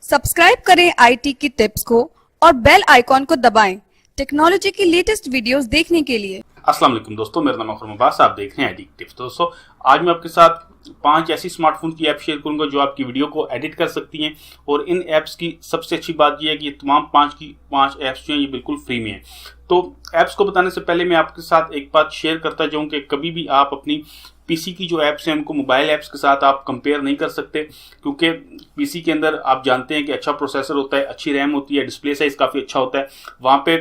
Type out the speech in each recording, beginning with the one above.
Subscribe करें IT की tips को और बेल आइकॉन को दबाएं टेक्नोलॉजी की लेटेस्ट वीडियोस देखने के लिए। अस्सलाम वालेकुम दोस्तों, मेरा नाम है खुरमा अब्बास, आप देख रहे हैं आईटी टिप्स। दोस्तों आज मैं आपके साथ 5 ऐसी स्मार्टफोन की ऐप शेयर करूंगा जो आपकी वीडियो को एडिट कर सकती हैं। और इन ऐप्स की सबसे अच्छी बात यह है कि ये तमाम 5 ऐप्स जो हैं ये बिल्कुल फ्री में हैं। तो ऐप्स को बताने से पहले मैं आपके साथ एक बात शेयर करता जाऊं कि कभी भी आप अपनी पीसी की जो ऐप्स हैं उनको मोबाइल ऐप्स के साथ आप कंपेयर नहीं कर सकते, क्योंकि पीसी के अंदर आप जानते हैं कि अच्छा प्रोसेसर होता है, अच्छी रैम होती है, डिस्प्ले साइज काफ़ी अच्छा होता है, वहाँ पे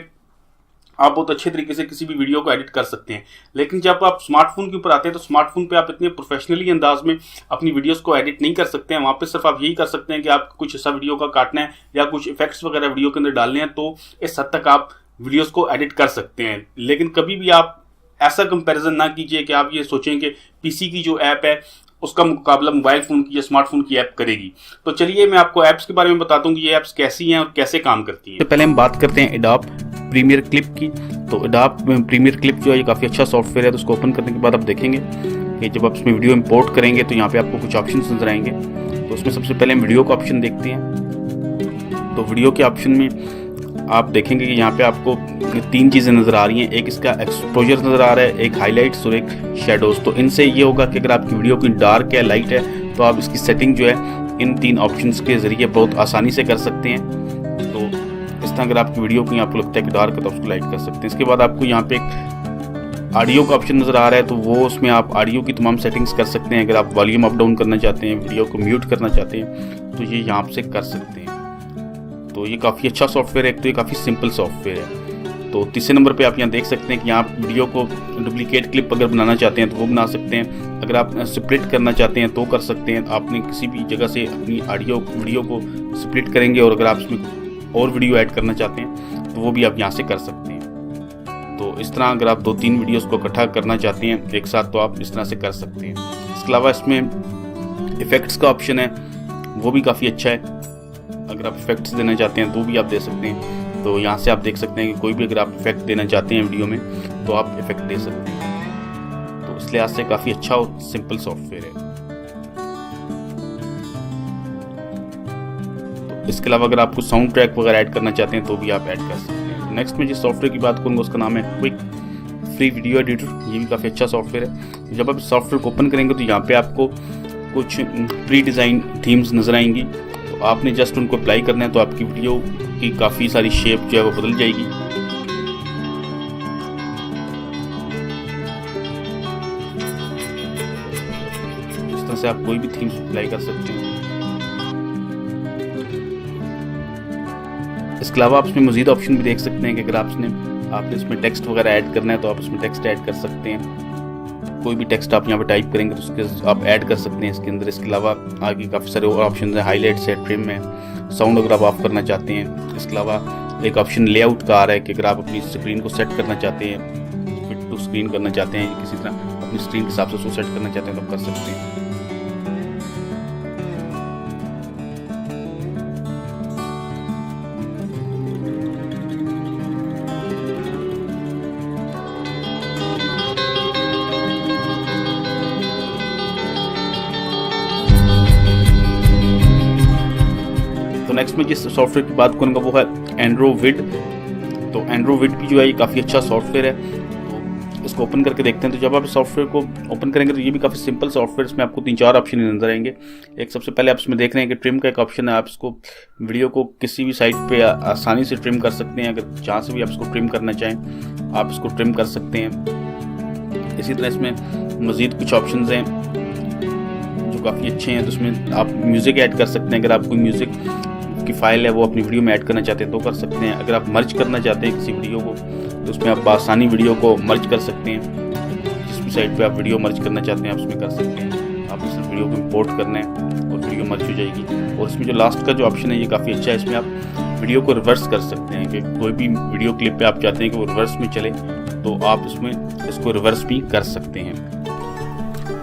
आप बहुत अच्छे तरीके से किसी भी वीडियो को एडिट कर सकते हैं। लेकिन जब आप स्मार्टफोन के ऊपर आते हैं तो स्मार्टफोन पे आप इतने प्रोफेशनली अंदाज में अपनी वीडियोस को एडिट नहीं कर सकते हैं। वहाँ पे सिर्फ आप यही कर सकते हैं कि आप कुछ ऐसा वीडियो का काटना है या कुछ इफेक्ट्स वगैरह वीडियो के अंदर डालने हैं, तो इस हद तक आप वीडियोस को एडिट कर सकते हैं। लेकिन कभी भी आप ऐसा कंपैरिजन ना कीजिए कि आप ये सोचें कि पीसी की जो ऐप है उसका मुकाबला मोबाइल फोन की या स्मार्टफोन की ऐप करेगी। तो चलिए मैं आपको ऐप्स के बारे में बताता हूँ कि ये ऐप्स कैसी हैं और कैसे काम करती हैं। तो पहले हम बात करते हैं एडोब प्रीमियर क्लिप की। तो एडोब प्रीमियर क्लिप जो है ये काफ़ी अच्छा सॉफ्टवेयर है। तो उसको ओपन करने के बाद आप देखेंगे कि जब आप इसमें वीडियो इंपोर्ट करेंगे तो यहाँ पे आपको कुछ ऑप्शन नजर आएंगे। तो उसमें सबसे पहले हम वीडियो का ऑप्शन देखते हैं। तो वीडियो के ऑप्शन में आप देखेंगे कि यहाँ पे आपको 3 चीज़ें नज़र आ रही हैं। एक इसका एक्सपोजर नज़र आ रहा है, एक हाईलाइट्स और एक शेडोज। तो इनसे ये होगा कि अगर आपकी वीडियो की डार्क है, लाइट है, तो आप इसकी सेटिंग जो है इन 3 ऑप्शंस के ज़रिए बहुत आसानी से कर सकते हैं। तो इस तरह अगर आपकी वीडियो की आपको लगता है कि डार्क है तो उसको लाइट कर सकते हैं। इसके बाद आपको यहाँ पे एक ऑडियो का ऑप्शन नज़र आ रहा है, तो वो उसमें आप ऑडियो की तमाम सेटिंग्स कर सकते हैं। अगर आप वॉल्यूम अप डाउन करना चाहते हैं, वीडियो को म्यूट करना चाहते हैं, तो ये यहाँ से कर सकते हैं। तो ये काफ़ी अच्छा सॉफ्टवेयर है, तो ये काफ़ी सिंपल सॉफ्टवेयर है। तो तीसरे नंबर पे आप यहाँ देख सकते हैं कि यहाँ वीडियो को डुप्लीकेट क्लिप अगर बनाना चाहते हैं तो वो बना सकते हैं। अगर आप स्प्लिट करना चाहते हैं तो कर सकते हैं। आपने किसी भी जगह से अपनी वीडियो को स्प्लिट करेंगे और अगर आप इसमें और वीडियो ऐड करना चाहते हैं तो वो भी आप यहाँ से कर सकते हैं। तो इस तरह अगर आप 2-3 वीडियोज़ को इकट्ठा करना चाहते हैं एक साथ तो आप इस तरह से कर सकते हैं। इसके अलावा इसमें इफ़ेक्ट्स का ऑप्शन है, वो भी काफ़ी अच्छा है। अगर आप इफेक्ट्स देना चाहते हैं तो भी आप दे सकते हैं। तो यहाँ से आप देख सकते हैं कि कोई भी अगर आप इफेक्ट देना चाहते हैं वीडियो में तो आप इफेक्ट दे सकते हैं। तो इस लिहाज से काफ़ी अच्छा और सिंपल सॉफ्टवेयर है। तो इसके अलावा अगर आपको साउंड ट्रैक वगैरह ऐड करना चाहते हैं तो भी आप ऐड कर सकते हैं। नेक्स्ट में जिस सॉफ्टवेयर की बात करूँगा उसका नाम है क्विक फ्री वीडियो एडिटर। ये भी काफ़ी अच्छा सॉफ्टवेयर है। जब आप सॉफ्टवेयर को ओपन करेंगे तो यहाँ पे आपको कुछ प्री डिज़ाइन थीम्स नज़र आएंगी। आपने जस्ट उनको अप्लाई करना है तो आपकी वीडियो की काफ़ी सारी शेप जो है वो बदल जाएगी। इस तरह से आप कोई भी थीम्स अप्लाई कर सकते हैं। इसके अलावा आप इसमें मज़ीद ऑप्शन भी देख सकते हैं कि अगर आपने इसमें टेक्स्ट वगैरह ऐड करना है तो आप इसमें टेक्स्ट ऐड कर सकते हैं। कोई भी टेक्स्ट आप यहाँ पे टाइप करेंगे तो उसके आप ऐड कर सकते हैं इसके अंदर। इसके अलावा आगे काफ़ी सारे और ऑप्शन हैं, हाईलाइट्स है, ट्रिम है, साउंड अगर आप ऑफ करना चाहते हैं। इसके अलावा एक ऑप्शन लेआउट का आ रहा है कि अगर आप अपनी स्क्रीन को सेट करना चाहते हैं, फिट टू स्क्रीन करना चाहते हैं, किसी तरह अपनी स्क्रीन के हिसाब से उसको सेट करना चाहते हैं तो आप कर सकते हैं। तो नेक्स्ट में जिस सॉफ्टवेयर की बात करूँगा वो है एंड्रोविड। तो एंड्रोविड भी जो है ये काफ़ी अच्छा सॉफ्टवेयर है। तो इसको ओपन करके देखते हैं। तो जब आप इस सॉफ्टवेयर को ओपन करेंगे तो ये भी काफ़ी सिंपल सॉफ्टवेयर। इसमें आपको 3-4 ऑप्शन नजर आएंगे। एक सबसे पहले आप इसमें देख रहे हैं कि ट्रिम का एक ऑप्शन है। आप इसको वीडियो को किसी भी साइड पे आसानी से ट्रिम कर सकते हैं। अगर जहाँ से भी आप इसको ट्रिम करना चाहें आप इसको ट्रिम कर सकते हैं। इसी तरह इसमें मज़ीद कुछ ऑप्शन हैं जो काफ़ी अच्छे हैं। तो उसमें आप म्यूज़िक ऐड कर सकते हैं। अगर आप कोई म्यूज़िक की फाइल है वो अपनी वीडियो में ऐड करना चाहते हैं तो कर सकते हैं। अगर आप मर्ज करना चाहते हैं किसी वीडियो को तो उसमें आप आसानी वीडियो को मर्ज कर सकते हैं। जिस भी साइड पे आप वीडियो मर्ज करना चाहते हैं आप उसमें कर सकते हैं। आप सिर्फ वीडियो को इंपोर्ट करना है और वीडियो मर्ज हो जाएगी। और इसमें जो लास्ट का जो ऑप्शन है ये काफ़ी अच्छा है। इसमें आप वीडियो को रिवर्स कर सकते हैं कि कोई भी वीडियो क्लिप पे आप चाहते हैं कि वो रिवर्स में चले तो आप इसमें इसको रिवर्स भी कर सकते हैं।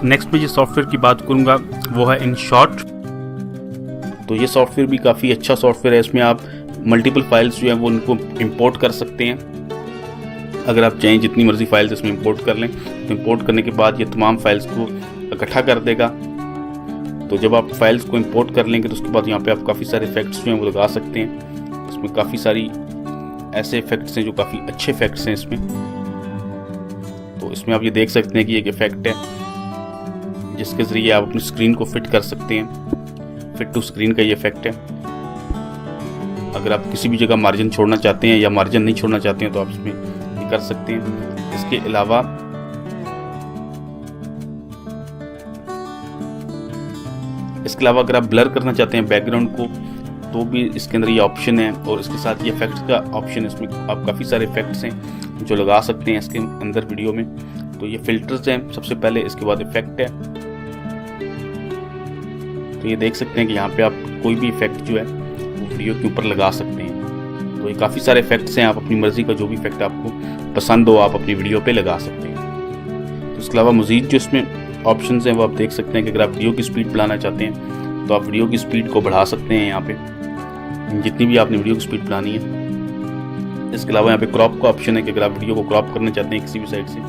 नेक्स्ट में जिस सॉफ्टवेयर की बात करूँगा वो है InShot। तो ये सॉफ्टवेयर भी काफ़ी अच्छा सॉफ्टवेयर है। इसमें आप मल्टीपल फाइल्स जो हैं वो उनको इंपोर्ट कर सकते हैं। अगर आप चाहें जितनी मर्जी फाइल्स इसमें इंपोर्ट कर लें तो इंपोर्ट करने के बाद ये तमाम फाइल्स को इकट्ठा कर देगा तो जब आप फाइल्स को इंपोर्ट कर लेंगे तो उसके बाद यहाँ पे आप काफ़ी सारे इफेक्ट्स जो हैं वो लगा सकते हैं। इसमें काफ़ी सारी ऐसे इफेक्ट्स हैं जो काफ़ी अच्छे इफेक्ट्स हैं इसमें। तो इसमें आप ये देख सकते हैं कि एक इफेक्ट है जिसके ज़रिए आप अपनी स्क्रीन को फिट कर सकते हैं। फिट टू स्क्रीन का ये इफेक्ट है। अगर आप किसी भी जगह मार्जिन छोड़ना चाहते हैं या मार्जिन नहीं छोड़ना चाहते हैं तो आप इसमें ये कर सकते हैं। इसके अलावा अगर आप ब्लर करना चाहते हैं बैकग्राउंड को तो भी इसके अंदर ये ऑप्शन है, और इसके साथ ये इफेक्ट्स का ऑप्शन है। इसमें आप काफ़ी सारे इफेक्ट्स हैं जो लगा सकते हैं इसके अंदर वीडियो में। तो ये फिल्टर्स हैं सबसे पहले, इसके बाद इफेक्ट है। तो ये देख सकते हैं कि यहाँ पे आप कोई भी इफेक्ट जो है वो वीडियो के ऊपर लगा सकते हैं। तो ये काफ़ी सारे इफेक्ट्स हैं, आप अपनी मर्जी का जो भी इफेक्ट आपको पसंद हो आप अपनी वीडियो पे लगा सकते हैं। तो इसके अलावा मज़ीद जो इसमें ऑप्शंस हैं वो आप देख सकते हैं कि अगर आप वीडियो की स्पीड बढ़ाना चाहते हैं तो आप वीडियो की स्पीड को बढ़ा सकते हैं यहाँ पे, जितनी भी आपने वीडियो की स्पीड बढ़ानी है। इसके अलावा यहाँ पे क्रॉप का ऑप्शन है कि अगर आप वीडियो को क्रॉप करना चाहते हैं किसी भी साइड से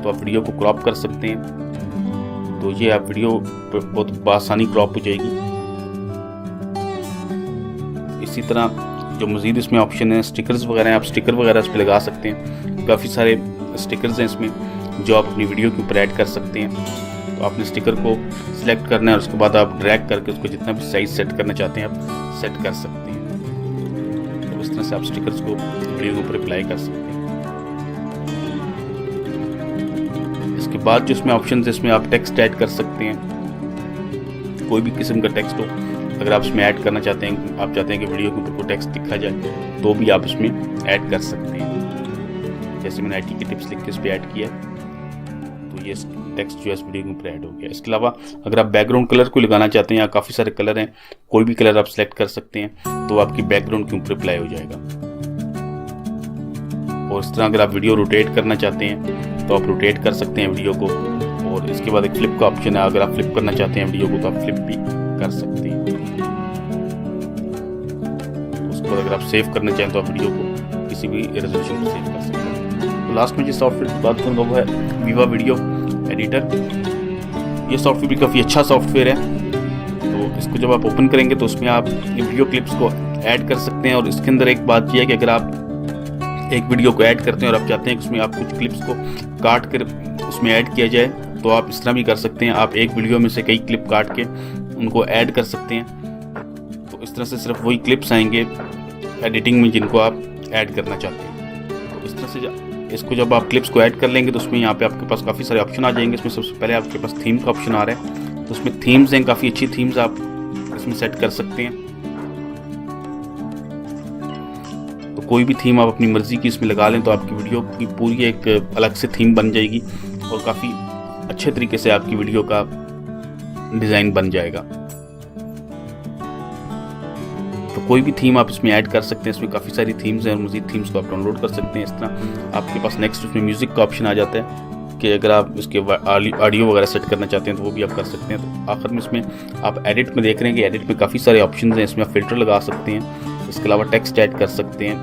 तो आप वीडियो को क्रॉप कर सकते हैं। तो ये आप वीडियो बहुत बआसानी क्रॉप हो जाएगी। इसी तरह जो मज़ीद इसमें ऑप्शन है स्टिकर्स वगैरह हैं, आप स्टिकर वगैरह इस पर लगा सकते हैं। काफ़ी सारे स्टिकर्स हैं इसमें जो आप अपनी वीडियो के ऊपर ऐड कर सकते हैं। तो आपने स्टिकर को सिलेक्ट करना है और उसके बाद आप ड्रैग करके उसको जितना भी साइज सेट करना चाहते हैं आप सेट कर सकते हैं। तो इस तरह से आप स्टिकर्स को वीडियो के ऊपर अप्लाई कर सकते हैं। इसके बाद जो इसमें ऑप्शन है इसमें आप टेक्स्ट ऐड कर सकते हैं, कोई भी किस्म का टेक्स्ट हो। अगर आप इसमें ऐड करना चाहते हैं, आप चाहते हैं कि वीडियो के ऊपर कोई टेक्स्ट लिखा जाए तो भी आप इसमें ऐड कर सकते हैं। जैसे मैंने IT की टिप्स लिख के इस पर ऐड किया तो ये टेक्स्ट जो है इस वीडियो के ऊपर ऐड हो गया। इसके अलावा अगर आप बैकग्राउंड कलर को लगाना चाहते हैं, या काफ़ी सारे कलर हैं, कोई भी कलर आप सिलेक्ट कर सकते हैं तो आपकी बैकग्राउंड के ऊपर अप्लाई हो जाएगा। और इस तरह अगर आप वीडियो रोटेट करना चाहते हैं तो आप रोटेट कर सकते हैं वीडियो को। और इसके बाद एक फ्लिप का ऑप्शन है, अगर आप फ्लिप करना चाहते हैं वीडियो को तो आप फ्लिप भी कर सकते हैं। उसके बाद अगर आप सेव करना चाहें तो आप वीडियो को किसी भी रेजोल्यूशन पर सेव कर सकते हैं। तो लास्ट में जिस सॉफ्टवेयर की बात करूँगा वो है विवा वीडियो एडिटर। ये सॉफ्टवेयर भी काफ़ी अच्छा सॉफ्टवेयर है। तो इसको जब आप ओपन करेंगे तो उसमें आप वीडियो क्लिप्स को ऐड कर सकते हैं। और इसके अंदर एक बात यह है कि अगर आप एक वीडियो को ऐड करते हैं और आप चाहते हैं कि उसमें आप कुछ क्लिप्स को काट कर उसमें ऐड किया जाए तो आप इस तरह भी कर सकते हैं। आप एक वीडियो में से कई क्लिप काट के उनको ऐड कर सकते हैं। तो इस तरह से सिर्फ वही क्लिप्स आएंगे एडिटिंग में जिनको आप ऐड करना चाहते हैं। तो इस तरह से इसको जब आप क्लिप्स को ऐड कर लेंगे तो उसमें यहाँ पे आपके पास काफ़ी सारे ऑप्शन आ जाएंगे। इसमें सबसे पहले आपके पास थीम का ऑप्शन आ रहा है, तो उसमें थीम्स हैं, काफ़ी अच्छी थीम्स आप इसमें सेट कर सकते हैं। तो कोई भी थीम आप अपनी मर्जी की इसमें लगा लें तो आपकी वीडियो की पूरी एक अलग से थीम बन जाएगी और काफ़ी अच्छे तरीके से आपकी वीडियो का डिज़ाइन बन जाएगा। तो कोई भी थीम आप इसमें ऐड कर सकते हैं। इसमें काफ़ी सारी थीम्स हैं और मज़ीद थीम्स को आप डाउनलोड कर सकते हैं। इस तरह आपके पास नेक्स्ट उसमें म्यूज़िक का ऑप्शन आ जाता है कि अगर आप इसके ऑडियो वगैरह सेट करना चाहते हैं तो वो भी आप कर सकते हैं। तो आखिर में इसमें आप एडिट में देख रहे हैं कि एडिट में काफ़ी सारे ऑप्शन हैं। इसमें आप फिल्टर लगा सकते हैं, इसके अलावा टेक्स्ट ऐड कर सकते हैं।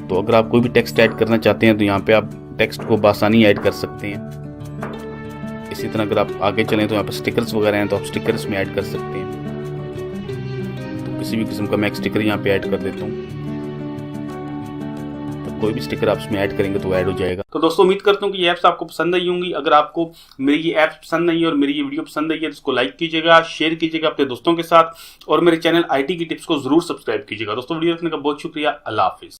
तो अगर आप कोई भी टेक्स्ट ऐड करना चाहते हैं तो यहाँ पर आप टेक्स्ट को बआसानी ऐड कर सकते हैं। इसी तरह अगर आप आगे चलें तो यहाँ पर स्टिकर्स वगैरह हैं तो आप स्टिकर इसमें ऐड कर सकते हैं। किसी भी किस्म का मैं एक स्टिकर यहाँ पे ऐड कर देता हूँ, तो कोई भी स्टिकर आप इसमें ऐड करेंगे तो ऐड हो जाएगा। तो दोस्तों उम्मीद करता हूँ कि ये ऐप्स आपको पसंद आई होंगी। अगर आपको मेरी ये ऐप्स पसंद आई और मेरी ये वीडियो पसंद आई है तो इसको लाइक कीजिएगा, शेयर कीजिएगा अपने दोस्तों के साथ और मेरे चैनल IT की टिप्स को जरूर सब्सक्राइब कीजिएगा। दोस्तों वीडियो देखने का बहुत शुक्रिया। अल्लाह हाफिज।